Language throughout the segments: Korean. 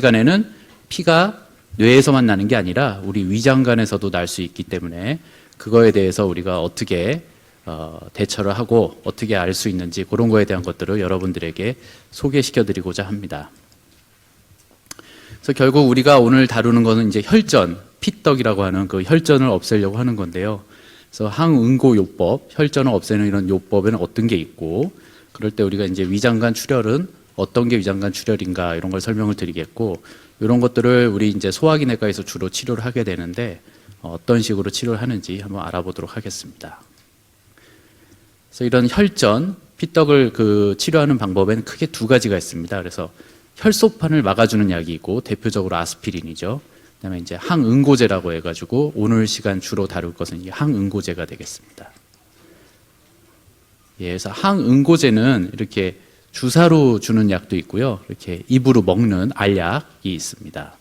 간에는 피가 뇌에서만 나는 게 아니라 우리 위장관에서도 날 수 있기 때문에 그거에 대해서 우리가 어떻게 대처를 하고 어떻게 알 수 있는지 그런 거에 대한 것들을 여러분들에게 소개시켜 드리고자 합니다. 그래서 결국 우리가 오늘 다루는 것은 이제 혈전, 피떡이라고 하는 그 혈전을 없애려고 하는 건데요. 그래서 항응고요법, 혈전을 없애는 이런 요법에는 어떤 게 있고, 그럴 때 우리가 이제 위장관 출혈은 어떤 게 위장관 출혈인가 이런 걸 설명을 드리겠고, 이런 것들을 우리 이제 소화기내과에서 주로 치료를 하게 되는데 어떤 식으로 치료를 하는지 한번 알아보도록 하겠습니다. 그래서 이런 혈전, 피떡을 치료하는 방법에는 크게 두 가지가 있습니다. 그래서 혈소판을 막아주는 약이 있고 대표적으로 아스피린이죠. 그다음에 이제 항응고제라고 해가지고 오늘 시간 주로 다룰 것은 이 항응고제가 되겠습니다. 예, 그래서 항응고제는 이렇게 주사로 주는 약도 있고요. 이렇게 입으로 먹는 알약이 있습니다.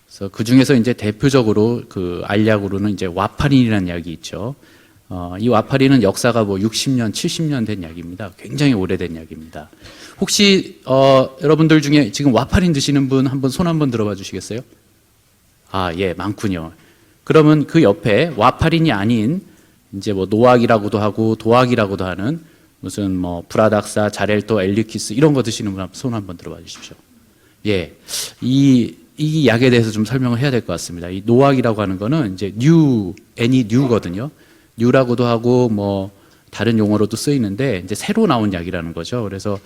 그래서 그 중에서 이제 대표적으로 그 알약으로는 이제 와파린이라는 약이 있죠. 이 와파린은 역사가 뭐 60년, 70년 된 약입니다. 굉장히 오래된 약입니다. 혹시 여러분들 중에 지금 와파린 드시는 분 한번 손 한번 들어봐 주시겠어요? 아, 예, 많군요. 그러면 그 옆에 와파린이 아닌 이제 뭐 노악이라고도 하고 도악이라고도 하는 무슨 뭐 브라닥사, 자렐토, 엘리퀴스 이런 거 드시는 분 손 한번 들어봐 주십시오. 예, 이 약에 대해서 좀 설명을 해야 될 것 같습니다. 이 노악이라고 하는 거는 이제 N이 뉴거든요. 뉴라고도 하고 뭐 다른 용어로도 쓰이는데 이제 새로 나온 약이라는 거죠. 그래서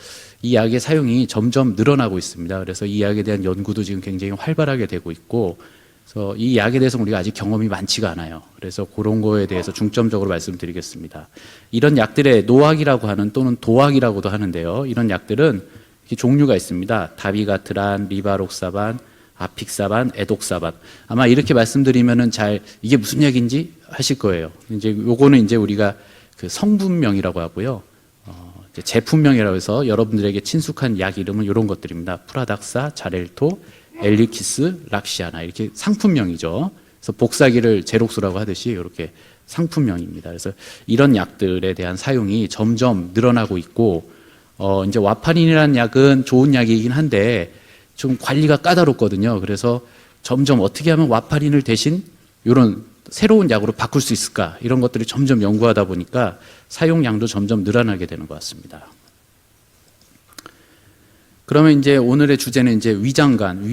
이 약의 사용이 점점 늘어나고 있습니다. 그래서 이 약에 대한 연구도 지금 굉장히 활발하게 되고 있고, 그래서 이 약에 대해서 우리가 아직 경험이 많지가 않아요. 그래서 그런 거에 대해서 중점적으로 말씀드리겠습니다. 이런 약들의 노악이라고 하는 또는 도악이라고도 하는데요. 이런 약들은 종류가 있습니다. 다비가트란, 리바록사반, 아픽사반, 에독사반. 아마 이렇게 말씀드리면은 잘 이게 무슨 약인지 하실 거예요. 이제 요거는 이제 우리가 그 성분명이라고 하고요. 이제 제품명이라고 해서 여러분들에게 친숙한 약 이름은 이런 것들입니다. 프라닥사, 자렐토, 엘리키스, 락시아나 이렇게 상품명이죠. 그래서 복사기를 제록스라고 하듯이 이렇게 상품명입니다. 그래서 이런 약들에 대한 사용이 점점 늘어나고 있고, 이제 와파린이라는 약은 좋은 약이긴 한데 좀 관리가 까다롭거든요. 그래서 점점 어떻게 하면 와파린을 대신 이런 새로운 약으로 바꿀 수 있을까 이런 것들이 점점 연구하다 보니까 사용량도 점점 늘어나게 되는 것 같습니다. 그러면 이제 오늘의 주제는 이제 위장관,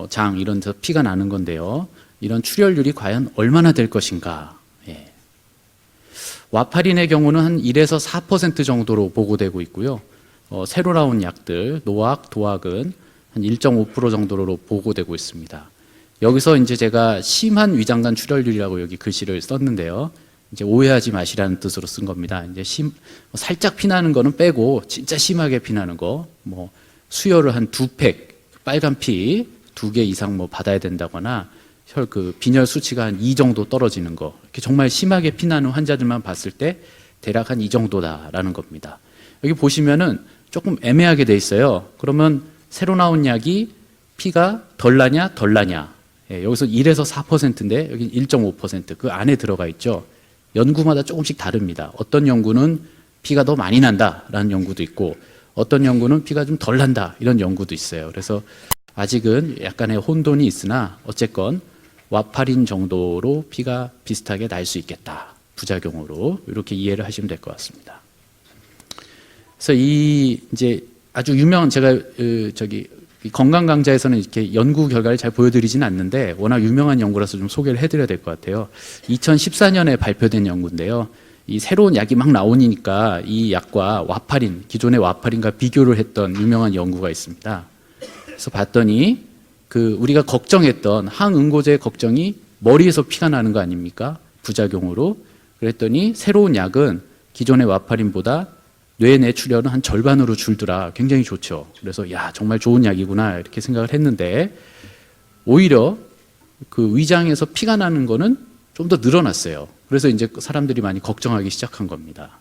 장 이런 데서 피가 나는 건데요. 이런 출혈률이 과연 얼마나 될 것인가? 예. 와파린의 경우는 한 1에서 4% 정도로 보고되고 있고요. 새로 나온 약들, 노악, 도악은 한 1.5% 정도로 보고되고 있습니다. 여기서 이제 제가 심한 위장관 출혈률이라고 여기 글씨를 썼는데요. 이제 오해하지 마시라는 뜻으로 쓴 겁니다. 이제 살짝 피나는 거는 빼고 진짜 심하게 피나는 거, 뭐 수혈을 한 2팩 빨간 피 2개 이상 뭐 받아야 된다거나 빈혈 수치가 한 2 정도 떨어지는 거, 이렇게 정말 심하게 피나는 환자들만 봤을 때 대략 한 이 정도다라는 겁니다. 여기 보시면은 조금 애매하게 돼 있어요. 그러면 새로 나온 약이 피가 덜 나냐 덜 나냐, 예, 여기서 1에서 4%인데 여기 1.5% 그 안에 들어가 있죠. 연구마다 조금씩 다릅니다. 어떤 연구는 피가 더 많이 난다라는 연구도 있고 어떤 연구는 피가 좀 덜 난다 이런 연구도 있어요. 그래서 아직은 약간의 혼돈이 있으나 어쨌건 와파린 정도로 피가 비슷하게 날 수 있겠다, 부작용으로 이렇게 이해를 하시면 될 것 같습니다. 그래서 이제 아주 유명한 제가 건강 강좌에서는 이렇게 연구 결과를 잘 보여드리지는 않는데 워낙 유명한 연구라서 좀 소개를 해드려야 될 것 같아요. 2014년에 발표된 연구인데요. 이 새로운 약이 막 나오니까 이 약과 와파린, 기존의 와파린과 비교를 했던 유명한 연구가 있습니다. 그래서 봤더니 우리가 걱정했던 항응고제 걱정이 머리에서 피가 나는 거 아닙니까? 부작용으로. 그랬더니 새로운 약은 기존의 와파린보다 뇌내 출혈은 한 절반으로 줄더라. 굉장히 좋죠. 그래서 야, 정말 좋은 약이구나 이렇게 생각을 했는데 오히려 그 위장에서 피가 나는 거는 좀 더 늘어났어요. 그래서 이제 사람들이 많이 걱정하기 시작한 겁니다.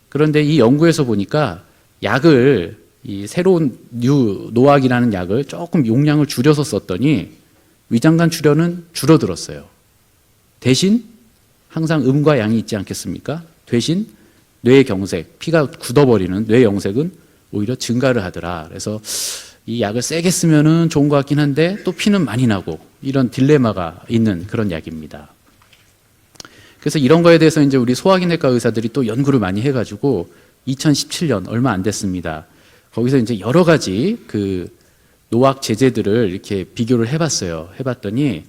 그런데 이 연구에서 보니까 약을 이 새로운 노악이라는 약을 조금 용량을 줄여서 썼더니 위장관 출혈은 줄어들었어요. 대신 항상 음과 양이 있지 않겠습니까? 대신 뇌경색, 피가 굳어버리는 뇌영색은 오히려 증가를 하더라. 그래서 이 약을 세게 쓰면은 좋은 것 같긴 한데 또 피는 많이 나고 이런 딜레마가 있는 그런 약입니다. 그래서 이런 거에 대해서 이제 우리 소화기내과 의사들이 또 연구를 많이 해가지고 2017년 얼마 안 됐습니다. 거기서 이제 여러 가지 그 노악 제제들을 이렇게 비교를 해봤어요. 해봤더니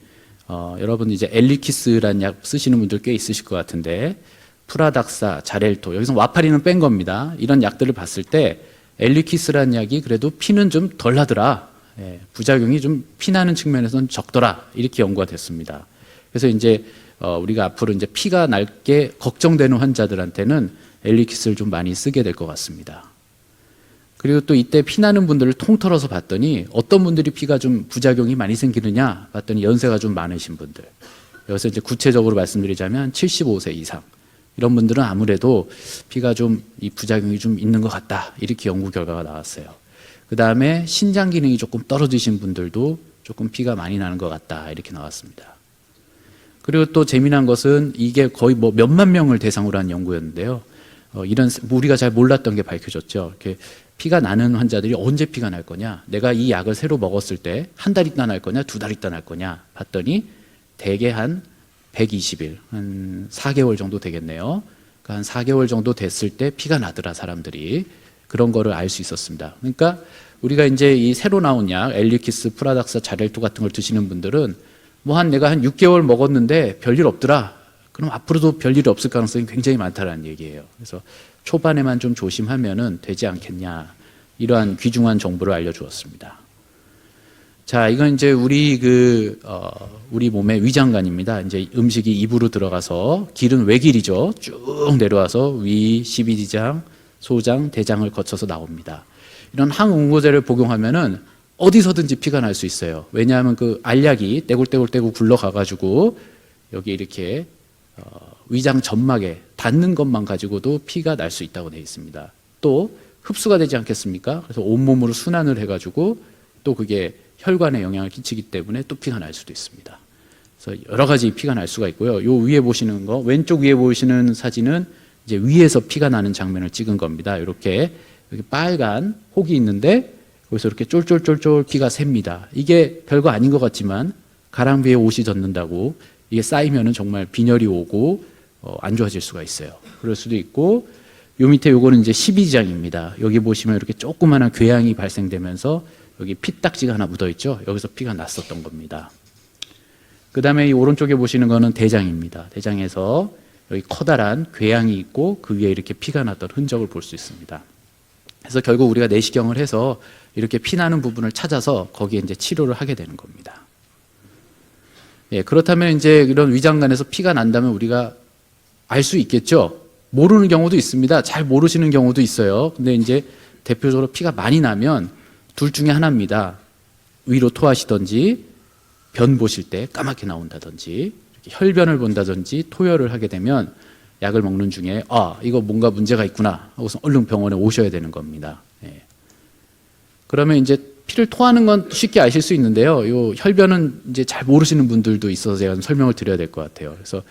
여러분 이제 엘리키스라는 약 쓰시는 분들 꽤 있으실 것 같은데 프라닥사, 자렐토 여기서 와파린은 뺀 겁니다. 이런 약들을 봤을 때 엘리키스라는 약이 그래도 피는 좀 덜하더라. 예, 부작용이 좀 피나는 측면에서는 적더라. 이렇게 연구가 됐습니다. 그래서 이제 우리가 앞으로 이제 피가 날 게 걱정되는 환자들한테는 엘리키스를 좀 많이 쓰게 될 것 같습니다. 그리고 또 이때 피나는 분들을 통틀어서 봤더니 어떤 분들이 피가 좀 부작용이 많이 생기느냐 봤더니 연세가 좀 많으신 분들. 여기서 이제 구체적으로 말씀드리자면 75세 이상. 이런 분들은 아무래도 피가 좀 이 부작용이 좀 있는 것 같다. 이렇게 연구 결과가 나왔어요. 그 다음에 신장 기능이 조금 떨어지신 분들도 조금 피가 많이 나는 것 같다. 이렇게 나왔습니다. 그리고 또 재미난 것은 이게 거의 뭐 몇만 명을 대상으로 한 연구였는데요. 이런 우리가 잘 몰랐던 게 밝혀졌죠. 이렇게 피가 나는 환자들이 언제 피가 날 거냐? 내가 이 약을 새로 먹었을 때 한 달 있다 날 거냐? 두 달 있다 날 거냐? 봤더니 대개 한 120일, 한 4개월 정도 되겠네요. 그러니까 한 4개월 정도 됐을 때 피가 나더라, 사람들이. 그런 거를 알 수 있었습니다. 그러니까 우리가 이제 이 새로 나온 약, 엘리키스, 프라닥사, 자렐토 같은 걸 드시는 분들은 내가 한 6개월 먹었는데 별일 없더라. 그럼 앞으로도 별일이 없을 가능성이 굉장히 많다는 얘기예요. 그래서 초반에만 좀 조심하면은 되지 않겠냐. 이러한 귀중한 정보를 알려주었습니다. 자, 이건 이제 우리 우리 몸의 위장관입니다. 이제 음식이 입으로 들어가서 길은 외길이죠. 쭉 내려와서 위, 십이지장, 소장, 대장을 거쳐서 나옵니다. 이런 항응고제를 복용하면은 어디서든지 피가 날 수 있어요. 왜냐하면 그 알약이 떼굴떼굴 굴러가가지고 여기 이렇게 위장 점막에 닿는 것만 가지고도 피가 날 수 있다고 되어 있습니다. 또 흡수가 되지 않겠습니까? 그래서 온몸으로 순환을 해가지고 또 그게 혈관에 영향을 끼치기 때문에 또 피가 날 수도 있습니다. 그래서 여러 가지 피가 날 수가 있고요. 요 위에 보시는 거, 왼쪽 위에 보시는 사진은 이제 위에서 피가 나는 장면을 찍은 겁니다. 이렇게 여기 빨간 혹이 있는데 거기서 이렇게 쫄쫄쫄쫄 피가 셉니다. 이게 별거 아닌 것 같지만 가랑비에 옷이 젖는다고 이게 쌓이면은 정말 빈혈이 오고 안 좋아질 수가 있어요. 그럴 수도 있고 요 밑에 요거는 이제 십이지장입니다. 여기 보시면 이렇게 조그마한 궤양이 발생되면서 여기 피딱지가 하나 묻어 있죠. 여기서 피가 났었던 겁니다. 그 다음에 이 오른쪽에 보시는 거는 대장입니다. 대장에서 여기 커다란 궤양이 있고 그 위에 이렇게 피가 났던 흔적을 볼 수 있습니다. 그래서 결국 우리가 내시경을 해서 이렇게 피 나는 부분을 찾아서 거기에 이제 치료를 하게 되는 겁니다. 예, 그렇다면 이제 이런 위장관에서 피가 난다면 우리가 알 수 있겠죠? 모르는 경우도 있습니다. 잘 모르시는 경우도 있어요. 근데 이제 대표적으로 피가 많이 나면 둘 중에 하나입니다. 위로 토하시던지 변 보실 때 까맣게 나온다든지 이렇게 혈변을 본다든지 토혈을 하게 되면 약을 먹는 중에 이거 뭔가 문제가 있구나 하고서 얼른 병원에 오셔야 되는 겁니다. 예. 그러면 이제 피를 토하는 건 쉽게 아실 수 있는데요. 요 혈변은 이제 잘 모르시는 분들도 있어서 제가 설명을 드려야 될 것 같아요. 그래서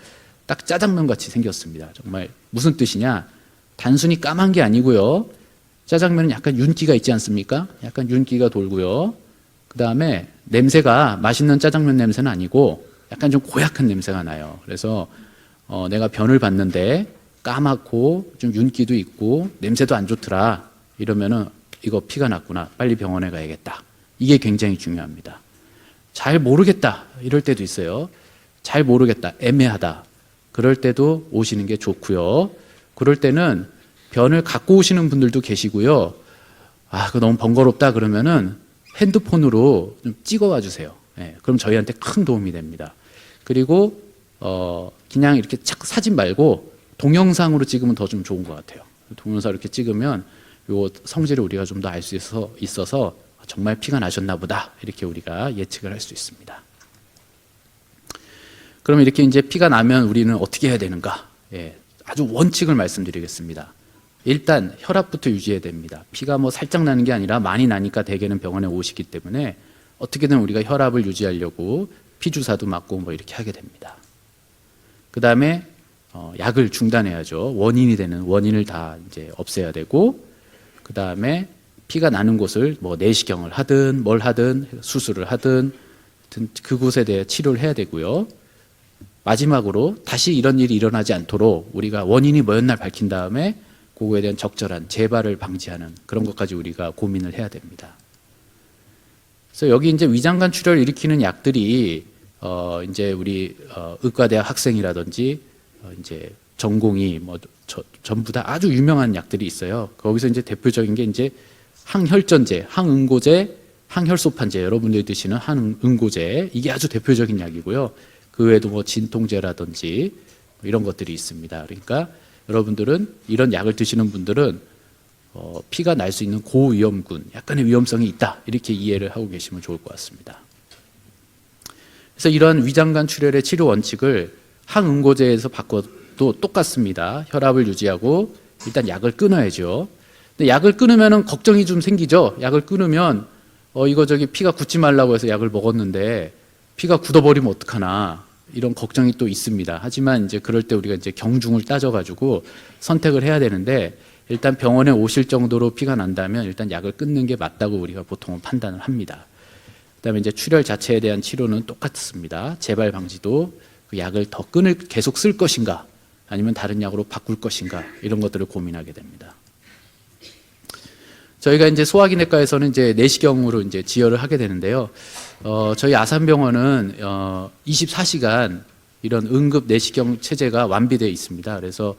딱 짜장면 같이 생겼습니다. 정말 무슨 뜻이냐? 단순히 까만 게 아니고요. 짜장면은 약간 윤기가 있지 않습니까? 약간 윤기가 돌고요. 그 다음에 냄새가 맛있는 짜장면 냄새는 아니고 약간 좀 고약한 냄새가 나요. 그래서 내가 변을 봤는데 까맣고 좀 윤기도 있고 냄새도 안 좋더라. 이러면은 이거 피가 났구나. 빨리 병원에 가야겠다. 이게 굉장히 중요합니다. 잘 모르겠다. 이럴 때도 있어요. 잘 모르겠다. 애매하다. 그럴 때도 오시는 게 좋고요. 그럴 때는 변을 갖고 오시는 분들도 계시고요. 그거 너무 번거롭다 그러면은 핸드폰으로 좀 찍어와 주세요. 예, 그럼 저희한테 큰 도움이 됩니다. 그리고 그냥 이렇게 사진 말고 동영상으로 찍으면 더 좀 좋은 것 같아요. 동영상 이렇게 찍으면 요 성질을 우리가 좀 더 알 수 있어서 정말 피가 나셨나 보다 이렇게 우리가 예측을 할 수 있습니다. 그럼 이렇게 이제 피가 나면 우리는 어떻게 해야 되는가? 예, 아주 원칙을 말씀드리겠습니다. 일단 혈압부터 유지해야 됩니다. 피가 살짝 나는 게 아니라 많이 나니까 대개는 병원에 오시기 때문에 어떻게든 우리가 혈압을 유지하려고 피 주사도 맞고 이렇게 하게 됩니다. 그 다음에 약을 중단해야죠. 원인이 되는 원인을 다 이제 없애야 되고, 그 다음에 피가 나는 곳을 뭐 내시경을 하든 뭘 하든 수술을 하든 그곳에 대해 치료를 해야 되고요. 마지막으로 다시 이런 일이 일어나지 않도록 우리가 원인이 뭐였나 밝힌 다음에 그거에 대한 적절한 재발을 방지하는 그런 것까지 우리가 고민을 해야 됩니다. 그래서 여기 이제 위장관 출혈을 일으키는 약들이 이제 우리 의과대학 학생이라든지 이제 전공이 뭐 전부 다 아주 유명한 약들이 있어요. 거기서 이제 대표적인 게 이제 항혈전제, 항응고제, 항혈소판제, 여러분들이 드시는 항응고제, 이게 아주 대표적인 약이고요. 그 외에도 뭐 진통제라든지 이런 것들이 있습니다. 그러니까 여러분들은 이런 약을 드시는 분들은 피가 날 수 있는 고위험군, 약간의 위험성이 있다, 이렇게 이해를 하고 계시면 좋을 것 같습니다. 그래서 이런 위장관 출혈의 치료 원칙을 항응고제에서 바꿔도 똑같습니다. 혈압을 유지하고 일단 약을 끊어야죠. 근데 약을 끊으면 걱정이 좀 생기죠. 약을 끊으면 이거 피가 굳지 말라고 해서 약을 먹었는데 피가 굳어버리면 어떡하나, 이런 걱정이 또 있습니다. 하지만 이제 그럴 때 우리가 이제 경중을 따져가지고 선택을 해야 되는데, 일단 병원에 오실 정도로 피가 난다면 일단 약을 끊는 게 맞다고 우리가 보통은 판단을 합니다. 그다음에 이제 출혈 자체에 대한 치료는 똑같습니다. 재발 방지도 그 약을 더 계속 쓸 것인가, 아니면 다른 약으로 바꿀 것인가, 이런 것들을 고민하게 됩니다. 저희가 이제 소화기내과에서는 이제 내시경으로 이제 지혈을 하게 되는데요. 저희 아산병원은 24시간 이런 응급 내시경 체제가 완비되어 있습니다. 그래서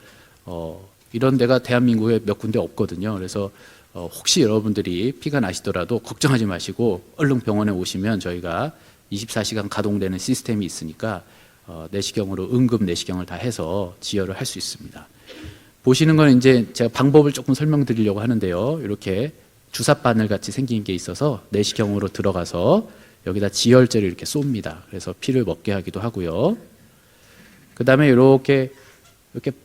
이런 데가 대한민국에 몇 군데 없거든요. 그래서 혹시 여러분들이 피가 나시더라도 걱정하지 마시고 얼른 병원에 오시면 저희가 24시간 가동되는 시스템이 있으니까 내시경으로 응급 내시경을 다 해서 지혈을 할 수 있습니다. 보시는 건 이제 제가 방법을 조금 설명드리려고 하는데요. 이렇게 주사바늘 같이 생긴 게 있어서 내시경으로 들어가서 여기다 지혈제를 이렇게 쏩니다. 그래서 피를 먹게 하기도 하고요. 그 다음에 이렇게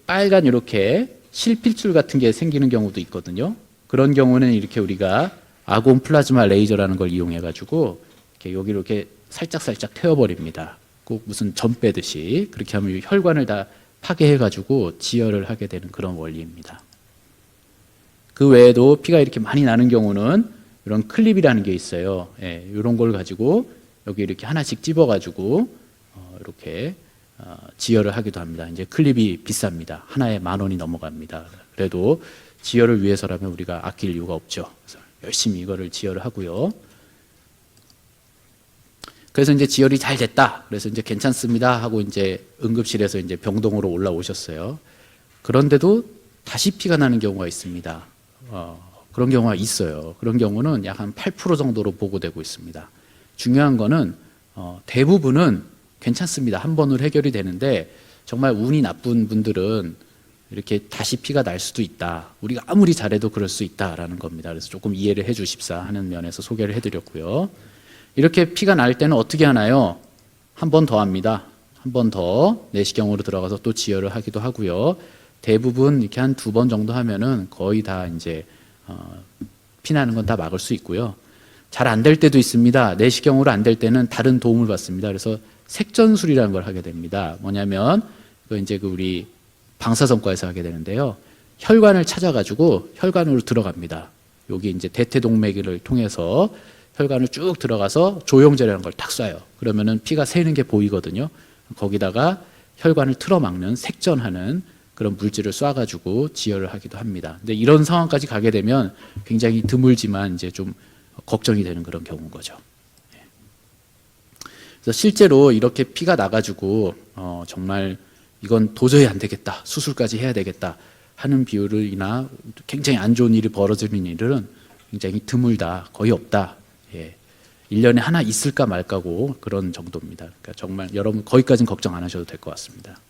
빨간 이렇게 실핏줄 같은 게 생기는 경우도 있거든요. 그런 경우는 이렇게 우리가 아곤 플라즈마 레이저라는 걸 이용해 가지고 여기 이렇게 살짝 태워버립니다. 꼭 무슨 점 빼듯이 그렇게 하면 혈관을 다 파괴해 가지고 지혈을 하게 되는 그런 원리입니다. 그 외에도 피가 이렇게 많이 나는 경우는 이런 클립이라는 게 있어요. 예, 이런 걸 가지고 여기 이렇게 하나씩 찝어 가지고 이렇게 지혈을 하기도 합니다. 이제 클립이 비쌉니다. 하나에 10,000원이 넘어갑니다. 그래도 지혈을 위해서라면 우리가 아낄 이유가 없죠. 그래서 열심히 이거를 지혈을 하고요. 그래서 이제 지혈이 잘 됐다, 그래서 이제 괜찮습니다 하고 이제 응급실에서 이제 병동으로 올라오셨어요. 그런데도 다시 피가 나는 경우가 있습니다. 그런 경우가 있어요. 그런 경우는 약 한 8% 정도로 보고되고 있습니다. 중요한 거는 대부분은 괜찮습니다. 한 번으로 해결이 되는데, 정말 운이 나쁜 분들은 이렇게 다시 피가 날 수도 있다. 우리가 아무리 잘해도 그럴 수 있다라는 겁니다. 그래서 조금 이해를 해 주십사 하는 면에서 소개를 해드렸고요. 이렇게 피가 날 때는 어떻게 하나요? 한 번 더 합니다. 한 번 더 내시경으로 들어가서 또 지혈을 하기도 하고요. 대부분 이렇게 한 2번 정도 하면은 거의 다 이제 피 나는 건 다 막을 수 있고요. 잘 안 될 때도 있습니다. 내시경으로 안 될 때는 다른 도움을 받습니다. 그래서 색전술이라는 걸 하게 됩니다. 뭐냐면 이제 우리 방사선과에서 하게 되는데요. 혈관을 찾아가지고 혈관으로 들어갑니다. 여기 이제 대퇴동맥을 통해서 혈관을 쭉 들어가서 조영제라는 걸 탁 쏴요. 그러면은 피가 새는 게 보이거든요. 거기다가 혈관을 틀어막는 색전하는 그런 물질을 쏴가지고 지혈을 하기도 합니다. 근데 이런 상황까지 가게 되면 굉장히 드물지만 이제 좀 걱정이 되는 그런 경우인 거죠. 그래서 실제로 이렇게 피가 나가지고 정말 이건 도저히 안 되겠다, 수술까지 해야 되겠다 하는 비율이나 굉장히 안 좋은 일이 벌어지는 일은 굉장히 드물다, 거의 없다. 1년에 하나 있을까 말까고 그런 정도입니다. 그러니까 정말 여러분 거기까지는 걱정 안 하셔도 될 것 같습니다.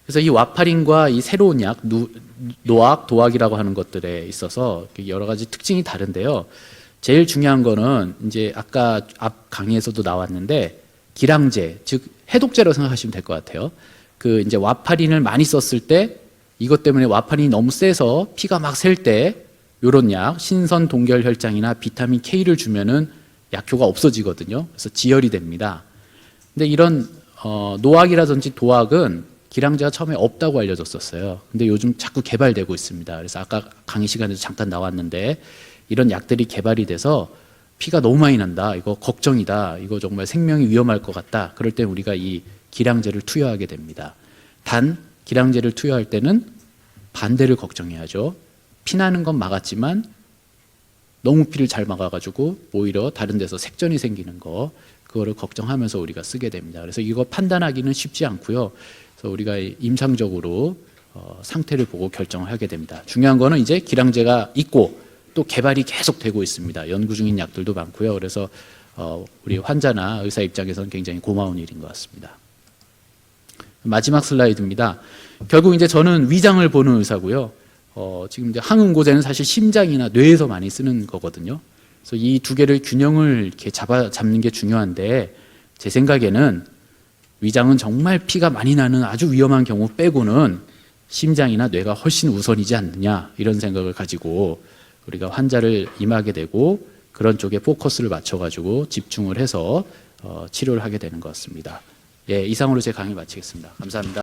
그래서 이 와파린과 이 새로운 약, 노악, 도악이라고 하는 것들에 있어서 여러 가지 특징이 다른데요. 제일 중요한 거는 이제 아까 앞 강의에서도 나왔는데 기량제, 즉 해독제라고 생각하시면 될 것 같아요. 그 이제 와파린을 많이 썼을 때 이것 때문에 와파린이 너무 세서 피가 막 셀 때 요런 약, 신선 동결 혈장이나 비타민 K를 주면은 약효가 없어지거든요. 그래서 지혈이 됩니다. 근데 이런 노악이라든지 도악은 기량제가 처음에 없다고 알려졌었어요. 근데 요즘 자꾸 개발되고 있습니다. 그래서 아까 강의 시간에도 잠깐 나왔는데 이런 약들이 개발이 돼서 피가 너무 많이 난다. 이거 걱정이다. 이거 정말 생명이 위험할 것 같다. 그럴 때 우리가 이 기량제를 투여하게 됩니다. 단 기량제를 투여할 때는 반대를 걱정해야죠. 피나는 건 막았지만 너무 피를 잘 막아가지고 오히려 다른 데서 색전이 생기는 거, 그거를 걱정하면서 우리가 쓰게 됩니다. 그래서 이거 판단하기는 쉽지 않고요. 그래서 우리가 임상적으로 상태를 보고 결정을 하게 됩니다. 중요한 거는 이제 기량제가 있고 또 개발이 계속 되고 있습니다. 연구 중인 약들도 많고요. 그래서 우리 환자나 의사 입장에서는 굉장히 고마운 일인 것 같습니다. 마지막 슬라이드입니다. 결국 이제 저는 위장을 보는 의사고요. 지금 이제 항응고제는 사실 심장이나 뇌에서 많이 쓰는 거거든요. 그래서 이 두 개를 균형을 이렇게 잡는 게 중요한데, 제 생각에는 위장은 정말 피가 많이 나는 아주 위험한 경우 빼고는 심장이나 뇌가 훨씬 우선이지 않느냐, 이런 생각을 가지고 우리가 환자를 임하게 되고 그런 쪽에 포커스를 맞춰가지고 집중을 해서 치료를 하게 되는 것 같습니다. 예, 이상으로 제 강의 마치겠습니다. 감사합니다.